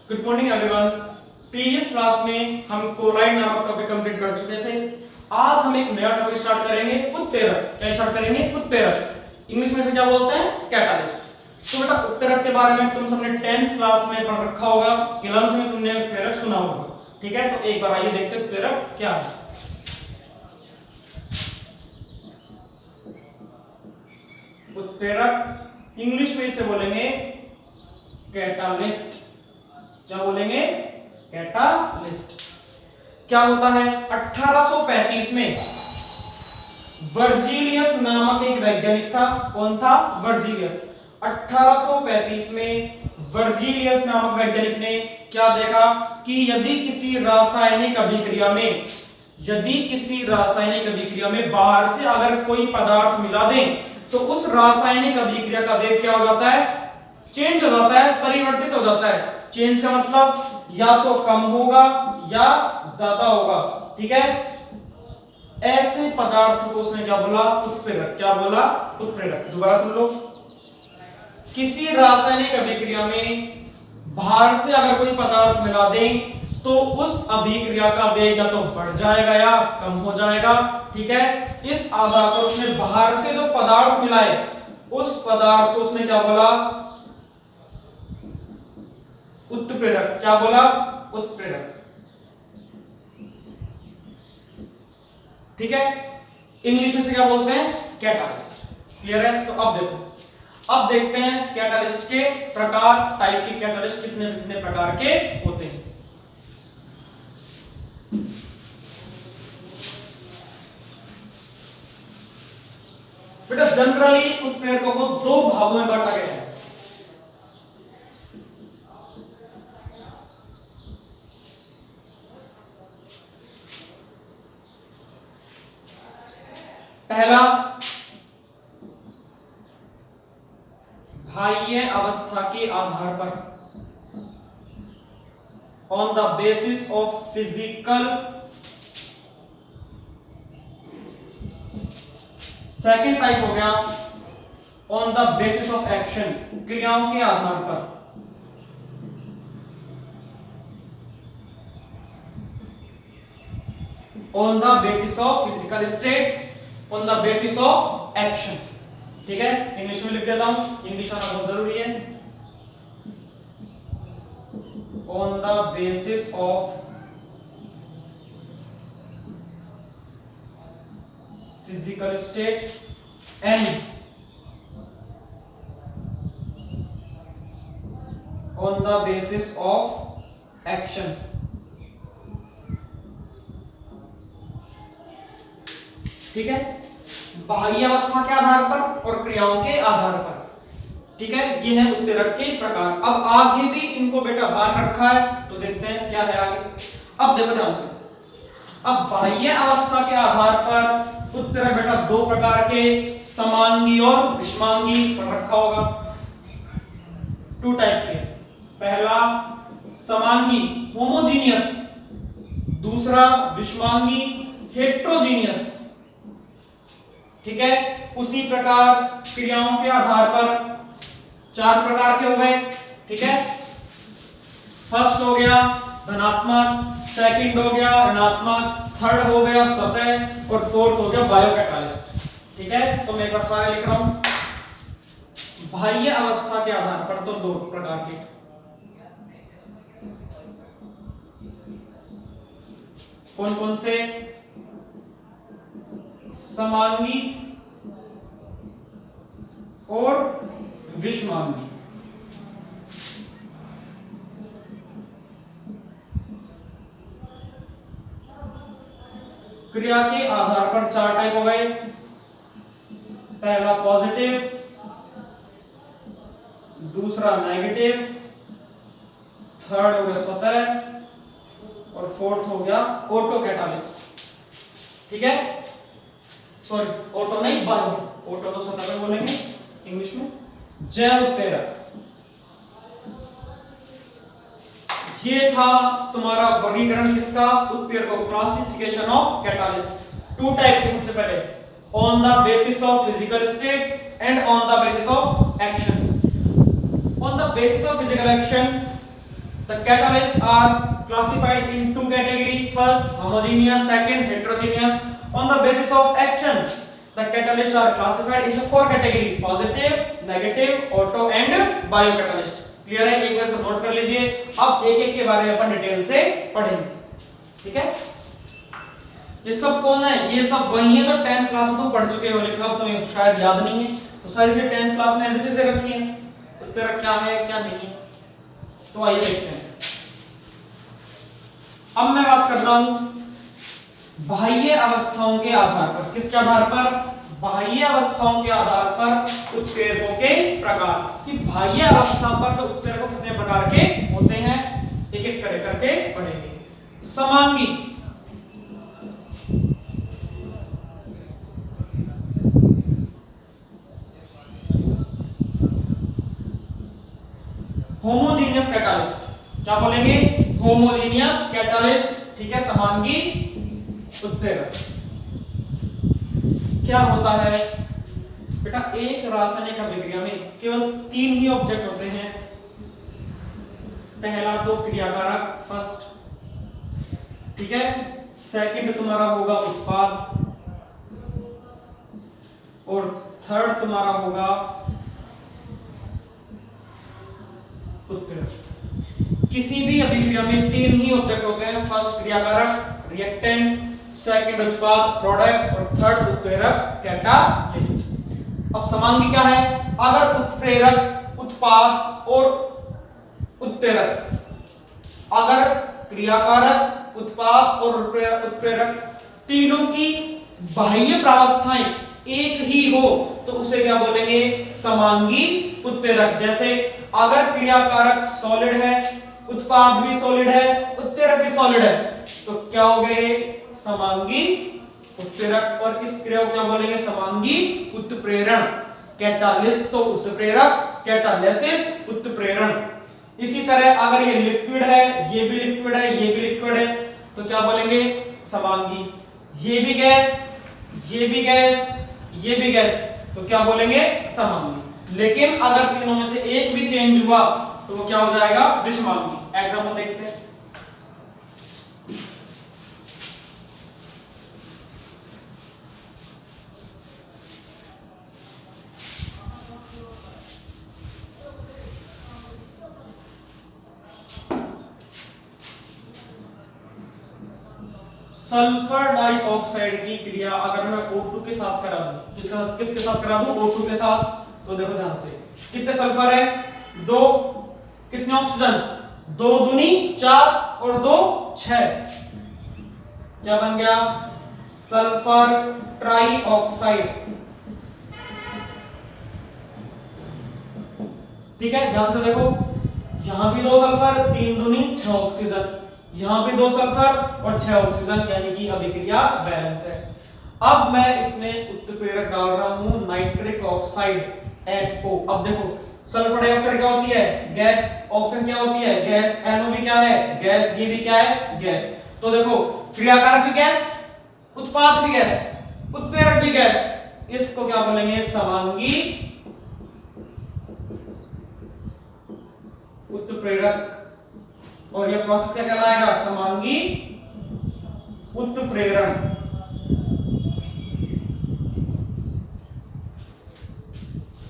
Good morning everyone. Previous class में हम chloride नामक टॉपिक कंप्लीट कर चुके थे। आज हम एक नया टॉपिक स्टार्ट करेंगे, उत्प्रेरक। क्या स्टार्ट करेंगे? उत्प्रेरक। इंग्लिश में से क्या बोलते हैं? कैटालिस्ट। तो बेटा उत्प्रेरक के बारे में तुम सबने 10th क्लास में पढ़ रखा होगा, 11th में तुमने उत्प्रेरक सुना होगा। ठीक है, तो एक बार आइए देखते हैं उत्प्रेरक क्या है। उत्प्रेरक इंग्लिश में इसे बोलेंगे कैटालिस्ट। क्या बोलेंगे? कैटालिस्ट। क्या होता है? 1835 में वर्जीलियस नामक एक वैज्ञानिक था। कौन था? वर्जीलियस। 1835 में वर्जीलियस नामक वैज्ञानिक ने क्या देखा कि यदि किसी रासायनिक अभिक्रिया में बाहर से अगर कोई पदार्थ मिला दें तो उस रासायनिक अभिक्रिया का वेग क्या हो जाता है? चेंज हो जाता है, परिवर्तित हो जाता है। चेंज का मतलब या तो कम होगा या ज्यादा होगा। ठीक है, ऐसे पदार्थ को उसने क्या बोला? उत्प्रेरक। क्या बोला? उत्प्रेरक। दोबारा सुन लो। किसी रासायनिक अभिक्रिया में बाहर से अगर कोई पदार्थ मिला दें तो उस अभिक्रिया का वेग या तो बढ़ जाएगा या कम हो जाएगा। ठीक है, इस आधार पर उसने बाहर से जो पदार्थ मिलाए उस पदार्थ को उसने क्या बोला? उत्प्रेरक। क्या बोला? उत्प्रेरक। ठीक है, इंग्लिश में से क्या बोलते हैं? कैटालिस्ट। क्लियर है? तो अब देखो, अब देखते हैं कैटालिस्ट के प्रकार, टाइप के कैटालिस्ट कितने कितने प्रकार के होते हैं। बेटा जनरली उत्प्रेरकों को दो भागों में बांटा गया है। पहला, बाह्य अवस्था के आधार पर, on the basis of physical. Second type हो गया on the basis of action, क्रियाओं के आधार पर। On the basis of physical state, on the basis of action. ठीक है, इंग्लिश में लिख देता हूं, इंग्लिश आना बहुत जरूरी है। On the basis of physical state and on the basis of action. ठीक है, बाह्य अवस्था के आधार पर और क्रियाओं के आधार पर। ठीक है, ये है उत्प्रेरक के प्रकार। अब आगे भी इनको बेटा बांट रखा है, तो देखते हैं क्या है आगे। अब देखो ध्यान से, अब बाह्य अवस्था के आधार पर उत्प्रेरक बेटा दो प्रकार के, समांगी और विषमांगी पढ़ रखा होगा। टू टाइप के। पहला समांगी, होमोजीनियस। दूसरा विषमांगी, हेट्रोजीनियस। ठीक है, उसी प्रकार क्रियाओं के आधार पर चार प्रकार के हो गए। ठीक है, फर्स्ट हो गया धनात्मक, सेकंड हो गया ऋणात्मक, थर्ड हो गया सतह और फोर्थ हो गया बायोकैटालिस्ट। ठीक है, तो मैं एक बार सारे लिख रहा हूं। बाह्य अवस्था के आधार पर तो दो प्रकार के, कौन कौन से? समांगी और विषमांगी। क्रिया के आधार पर चार टाइप हो गए। पहला पॉजिटिव, दूसरा नेगेटिव, थर्ड हो गया स्वतः और फोर्थ हो गया ऑटो कैटालिस्ट। ठीक है, सॉरी ऑटो नहीं, बाह्य। ऑटो तो स्वतः में बोलेंगे इंग्लिश में। जैव उत्प्रेरक। ये था तुम्हारा वर्गीकरण किसका? उत्प्रेरकों, classification of catalyst. Two type के सबसे पहले, on the basis of physical state and on the basis of action. On the basis of physical action The catalysts are classified in two categories. First, homogeneous. Second, heterogeneous. On the basis of action, the catalysts are classified into four categories: positive, negative, auto and biocatalyst. Clear है? एक बार इसको note कर लीजिए. अब एक एक के बारे में अपन डिटेल से पढ़ेंगे. ठीक है? ये सब कौन है? ये सब वही है तो 10th क्लास में तुम पढ़ चुके हो, लेकिन अब तुम्हें शायद याद नहीं है. तो सारी चीजें 10th क्लास में ऐसे से रखी है. तो तेरा क्या है क्या नहीं है, तो आइए देखते हैं. अब मैं बात कर रहा हूं बाह्य अवस्थाओं के आधार पर. किसके आधार पर? बाह्य अवस्थाओं के आधार पर उत्प्रेरकों के प्रकार. कि बाह्य अवस्था पर जो उत्प्रेरक कितने प्रकार के होते हैं, एक एक करके पढ़ेंगे. समांगी, होमोजीनियस कैटालिस्ट. क्या बोलेंगे? Homogeneous catalyst. ठीक है? समांगी उत्प्रेरक क्या होता है बेटा? एक रासायनिक अभिक्रिया में केवल 3 ही ऑब्जेक्ट होते हैं. पहला तो क्रियाकारक, फर्स्ट. ठीक है? सेकंड तुम्हारा होगा उत्पाद, और थर्ड तुम्हारा होगा उत्प्रेरक. किसी भी अभिक्रिया में 3 ही ऑब्जेक्ट होते हैं. फर्स्ट क्रियाकारक, रिएक्टेंट, सेकंड उत्पाद, प्रोडक्ट, और थर्ड उत्प्रेरक, कैटालिस्ट. अब समांगी क्या है? अगर उत्प्रेरक, उत्पाद और उत्प्रेरक, अगर क्रियाकारक, उत्पाद और उत्प्रेरक तीनों की बाह्य प्रावस्थाएं एक ही हो तो उसे क्या बोलेंगे? समांगी उत्प्रेरक. जैसे अगर क्रियाकारक सॉलिड है, उत्पाद भी सॉलिड है, उत्प्रेरक भी सॉलिड है, तो क्या हो गए? समांगी उत्प्रेरक. और इस क्रिया को क्या बोलेंगे? समांगी उत्प्रेरण. कैटालिस्ट तो उत्प्रेरक, कैटालिसिस उत्प्रेरण. इसी तरह अगर ये लिक्विड है, ये भी लिक्विड है, ये भी लिक्विड है, तो क्या बोलेंगे? समांगी. ये भी गैस, ये भी गैस, ये भी गैस, तो क्या बोलेंगे? समांगी. लेकिन अगर तीनों में से एक भी चेंज हुआ तो वो क्या हो जाएगा? विषमांगी. एग्जांपल देखते हैं. सल्फर डाइऑक्साइड की क्रिया अगर मैं O2 के साथ करा दूं, किसके साथ करा दूं? O2 के साथ. तो देखो ध्यान से, कितने सल्फर है? 2. कितने ऑक्सीजन? 2 दूनी 4 और 2 6. क्या बन गया? Sulphur trioxide. ठीक है? ध्यान से देखो, यहां भी 2 सल्फर, 3 दूनी 6 ऑक्सीजन, यहां पे 2 सल्फर और 6 ऑक्सीजन, यानी कि अभिक्रिया बैलेंस है. अब मैं इसमें उत्प्रेरक डाल रहा हूं नाइट्रिक ऑक्साइड NO. अब देखो, सल्फर डाइऑक्साइड क्या होती है? गैस. ऑक्सीजन क्या होती है? गैस. NO भी क्या है? गैस. ये भी क्या है? गैस. तो देखो, क्रियाकारक भी गैस, उत्पाद भी गैस, उत्प्रेरक भी गैस. इसको क्या बोलेंगे? समांगी उत्प्रेरक. और यह प्रोसेस क्या कहलाएगा? समांगी उत्प्रेरण.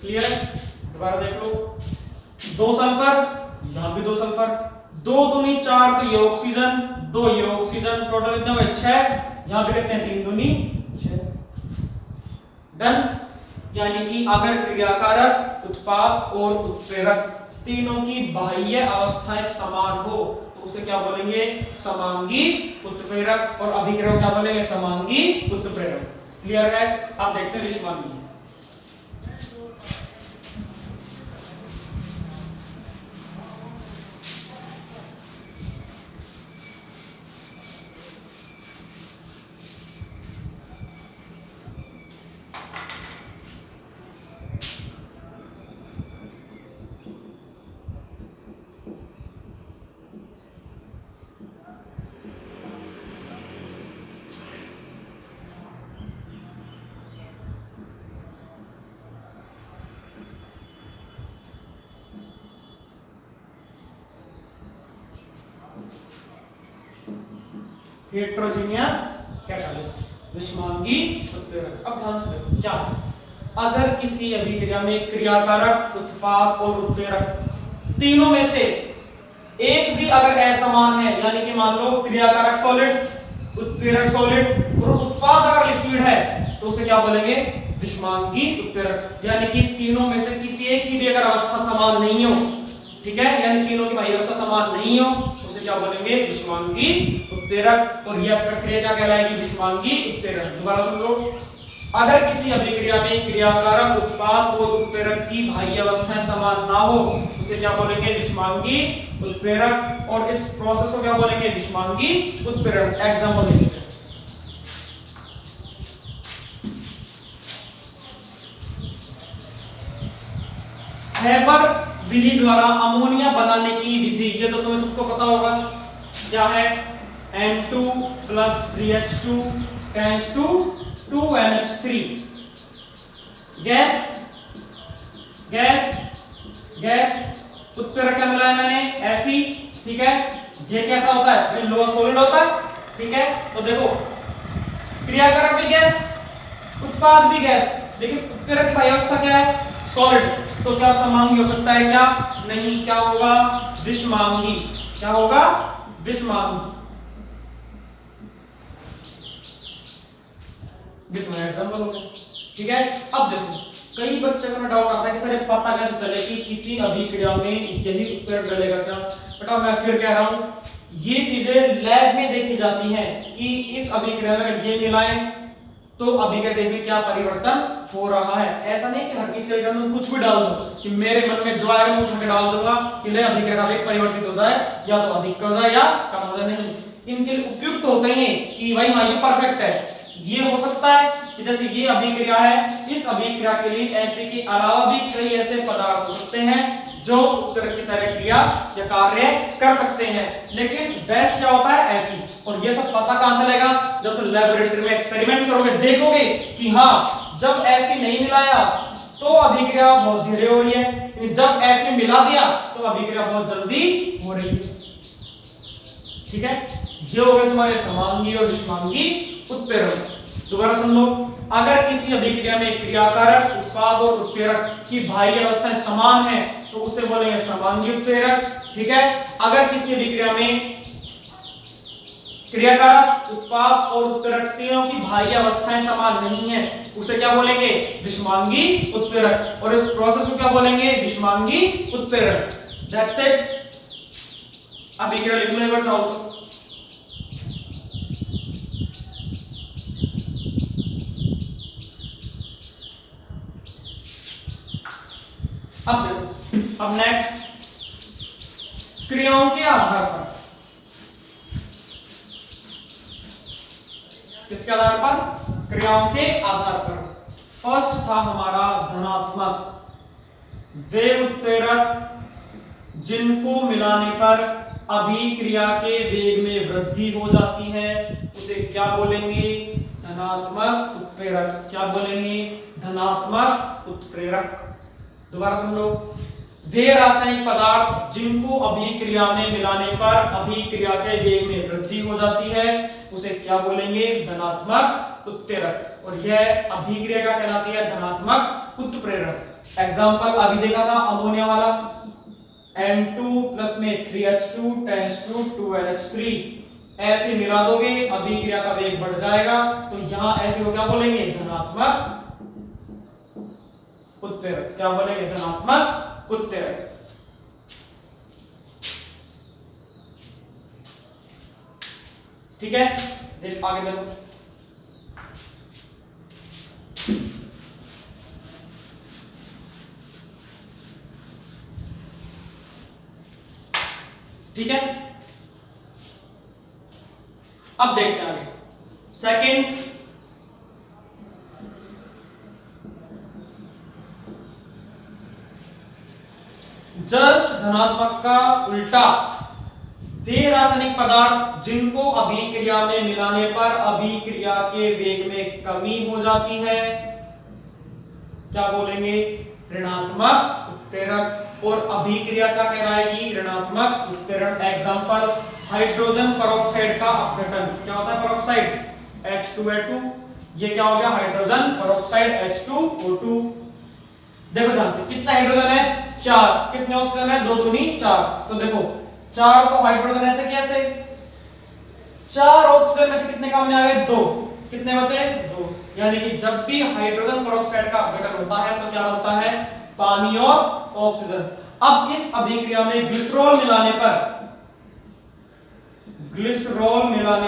क्लियर है? दोबारा देख लो, 2 सल्फर, यहां भी 2 सल्फर, 2 दूनी 4, तो ये ऑक्सीजन, 2 ये ऑक्सीजन, टोटल कितने हुए? 6. यहां पे कितने? 3 दूनी 6. डन. यानी कि अगर क्रियाकारक, उत्पाद और उत्प्रेरक तीनों की बाह्य अवस्थाएं समान हो तो उसे क्या बोलेंगे? समांगी उत्प्रेरक. और अभिक्रिया क्या बोलेंगे? समांगी उत्प्रेरक. क्लियर है? आप देखते हैं विषमांगी. हेट्रोजीनियस कैटालिस्ट, विषमांगी उत्प्रेरक। अब ध्यान से देखो क्या है, अगर किसी अभिक्रिया में क्रियाकारक, उत्पाद और उत्प्रेरक तीनों में से एक भी अगर असमान है, यानी कि मान लो क्रियाकारक सॉलिड, उत्प्रेरक सॉलिड और उत्पाद अगर लिक्विड है, तो उसे क्या बोलेंगे, विषमांगी उत्प्रेरक। यानी कि तीनों में से किसी एक की भी अगर अवस्था समान नहीं हो, ठीक है, यानी तीनों की बाह्य अवस्था समान नहीं हो, उसे क्या बोलेंगे, विषमांगी उत्प्रेरक। और यह प्रक्रिया क्या कहलाएगी, विषमांगी उत्प्रेरक। दोबारा सुन लो, अगर किसी अभिक्रिया में क्रियाकारक, उत्पाद और उत्प्रेरक की बाह्य अवस्थाएं समान ना हो, उसे क्या बोलेंगे, विषमांगी उत्प्रेरक। और इस प्रोसेस को क्या बोलेंगे, विषमांगी उत्प्रेरक। एग्जांपल देखते हैं, हेबर विधि द्वारा अमोनिया बनाने की विधि, ये तो तुम्हें सबको पता होगा, क्या है, N2 + 3H2 tends to 2NH3। Gas gas gas उत्प्रेरक क्या मिलाया मैंने, Fe, ठीक है। ये कैसा होता है, ये लोहा सॉलिड होता है, ठीक है। तो देखो क्रियाकारक भी गैस, उत्पाद भी गैस, लेकिन उत्प्रेरक की बाह्य अवस्था क्या है, सॉलिड। तो क्या समांगी हो सकता है, क्या नहीं, क्या होगा, विषमांगी। क्या होगा, विषमांगी। ये तो एग्जांपल हो गया, ठीक है। अब देखो कई बच्चों को डाउट आता है कि सर ये पता कैसे चले कि किसी अभिक्रिया में यही उत्प्रेरक डलेगा क्या। बेटा मैं फिर कह रहा हूं, ये चीजें लैब में देखी जाती हैं कि इस अभिक्रिया में अगर ये मिलाएं तो अभिक्रिया देख में क्या परिवर्तन हो रहा है। ऐसा नहीं कि हर किसी अभिक्रिया में कुछ भी डाल दो कि मेरे मन में जो आएगा मैं उठा के डाल दूंगा कि ले अभिक्रिया का वेग परिवर्तित हो जाए, या तो अधिक हो जाए या कम हो जाए। नहीं, इनके लिए उपयुक्त होते हैं कि भाई हाँ ये परफेक्ट है। ये हो सकता है कि जैसे ये अभिक्रिया है, इस अभिक्रिया के लिए Fe के अलावा भी कई ऐसे पदार्थ हो सकते हैं जो उत्प्रेरक की तरह क्रिया या कार्य कर सकते हैं, लेकिन बेस्ट क्या होता है, Fe। और ये सब पता कहां चलेगा, जब तुम लेबोरेटरी में एक्सपेरिमेंट करोगे, देखोगे कि हाँ जब Fe नहीं मिलाया तो अभिक्रिया बहुत धीरे हो रही है, जब Fe मिला दिया तो अभिक्रिया बहुत जल्दी हो रही है, ठीक है। ये हो गए तुम्हारे समांगी और विषमांगी उत्प्रेरक। दोबारा सुन लो, अगर किसी अभिक्रिया में क्रियाकारक, उत्पाद और उत्प्रेरक की बाह्य अवस्थाएं समान हैं तो उसे बोलेंगे समांगी उत्प्रेरक, ठीक है। अगर किसी अभिक्रिया में क्रियाकारक, उत्पाद और उत्प्रेरक तीनों की बाह्य अवस्थाएं समान नहीं है, उसे क्या बोलेंगे, विषमांगी उत्प्रेरक। और इस प्रोसेस को क्या बोलेंगे, विषमांगी उत्प्रेरक। That's it. अभिक्रिया लिख लो एक बार चाहो तो। अब देखो, अब नेक्स्ट क्रियाओं के आधार पर, किसके आधार पर, क्रियाओं के आधार पर। फर्स्ट था हमारा धनात्मक, वे उत्प्रेरक जिनको मिलाने पर अभिक्रिया के वेग में वृद्धि हो जाती है उसे क्या बोलेंगे, धनात्मक उत्प्रेरक। क्या बोलेंगे, धनात्मक उत्प्रेरक। दोबारा सुन लो, वे रासायनिक पदार्थ जिनको अभिक्रिया में मिलाने पर अभिक्रिया के वेग में वृद्धि हो जाती है उसे क्या बोलेंगे, धनात्मक उत्प्रेरक। और यह अभिक्रिया क्या कहलाती है, धनात्मक उत्प्रेरक। एग्जांपल अभी देखा था अमोनिया वाला, N2 प्लस में 3H2 tends to 2NH3। Fe मिला दोगे अभिक्रिया का वेग बढ़ जाएगा, तो यहां Fe को क्या बोलेंगे, धनात्मक उत्प्रेरक। क्या बोलेंगे, धनात्मक उत्प्रेरक। ठीक है, देख आगे देखो, ठीक है। अब देखते हैं आगे सेकंड, जस्ट धनात्मक का उल्टा, वे रासायनिक पदार्थ जिनको अभिक्रिया में मिलाने पर अभिक्रिया के वेग में कमी हो जाती है क्या बोलेंगे, ऋणात्मक उत्प्रेरक। और अभिक्रिया क्या कहलाएगी, ऋणात्मक उत्प्रेरक। एग्जांपल हाइड्रोजन पेरोक्साइड का अपघटन। क्या होता है पेरोक्साइड? H2A2। ये क्या हो गया? Hydrogen peroxide H2O2। देखो ध्यान से, कितना हाइड्रोजन है? 4। कितने ऑक्सीजन है? 2 दूनी 4। तो देखो 4 तो हाइड्रोजन ऐसे कैसे, 4 ऑक्सीजन में से कितने काम में आ गए? 2। कितने बचे? 2। यानी कि जब भी हाइड्रोजन पेरोक्साइड का अपघटन होता है तो क्या बनता है? पानी और ऑक्सीजन। अब इस अभिक्रिया में ग्लिसरॉल मिलाने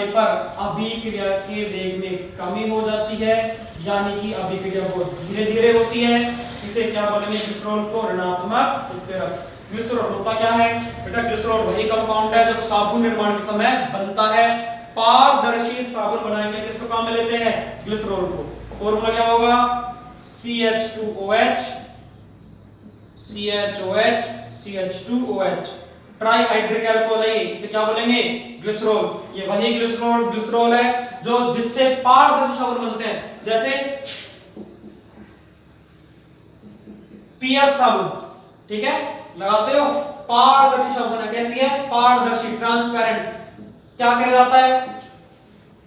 पर अभिक्रिया के वेग में कमी हो जाती है, यानी कि अभिक्रिया बहुत धीरे धीरे होती है। इसे क्या बोलेंगे? ग्लिसरॉल को ऋणात्मक उत्प्रेरक। ग्लिसरॉल होता क्या है बेटा? ग्लिसरॉल वही कंपाउंड है जो साबुन निर्माण के समय बनता है। पारदर्शी साबुन बनाने के लिए किसको काम में लेते हैं? ग्लिसरॉल को। फॉर्मूला क्या होगा? CH2OH CH2OH ट्राइहाइड्रिक अल्कोहल है, इसे क्या बोलेंगे? ग्लिसरॉल। ये वही ग्लिसरॉल है जो जिससे पारदर्शी साबुन बनते हैं, जैसे पियर साबुन, ठीक है, लगाते हो, पारदर्शी साबुन है। कैसी है? पारदर्शी, ट्रांसपेरेंट। क्या किया जाता है?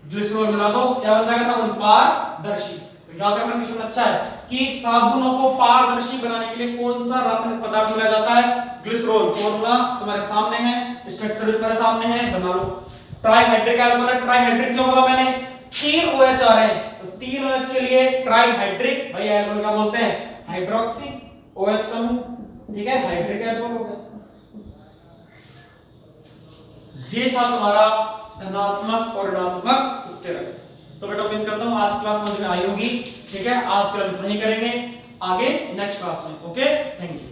ग्लिसरॉल मिला दो, क्या बन जाएगा साबुन? पारदर्शी। तो याद रखना क्वेश्चन अच्छा है कि साबुनों को पारदर्शी बनाने के लिए कौन सा रासायनिक पदार्थ मिलाया जाता है? ग्लिसरॉल। फॉर्मूला तुम्हारे सामने है, स्ट्रक्चर तुम्हारे सामने है, बना लो। ट्राइहाइड्रिक अल्कोहल, ट्राइहाइड्रिक क्यों बोला मैंने? 3 OH आ रहे हैं, तो 3 OH के लिए ट्राइहाइड्रिक, भाई अल्कोहल क्या बोलते हैं? हाइड्रोक्सी OH समूह, ठीक है, हाइड्रिक अल्कोहल हो गया। ये था तुम्हारा धनात्मक और ऋणात्मक उत्प्रेरक। तो बेटा उम्मीद करता हूं आज क्लास समझ में आई होगी, ठीक है। आज के लिए इतना ही करेंगे, आगे नेक्स्ट क्लास में। Okay, thank you.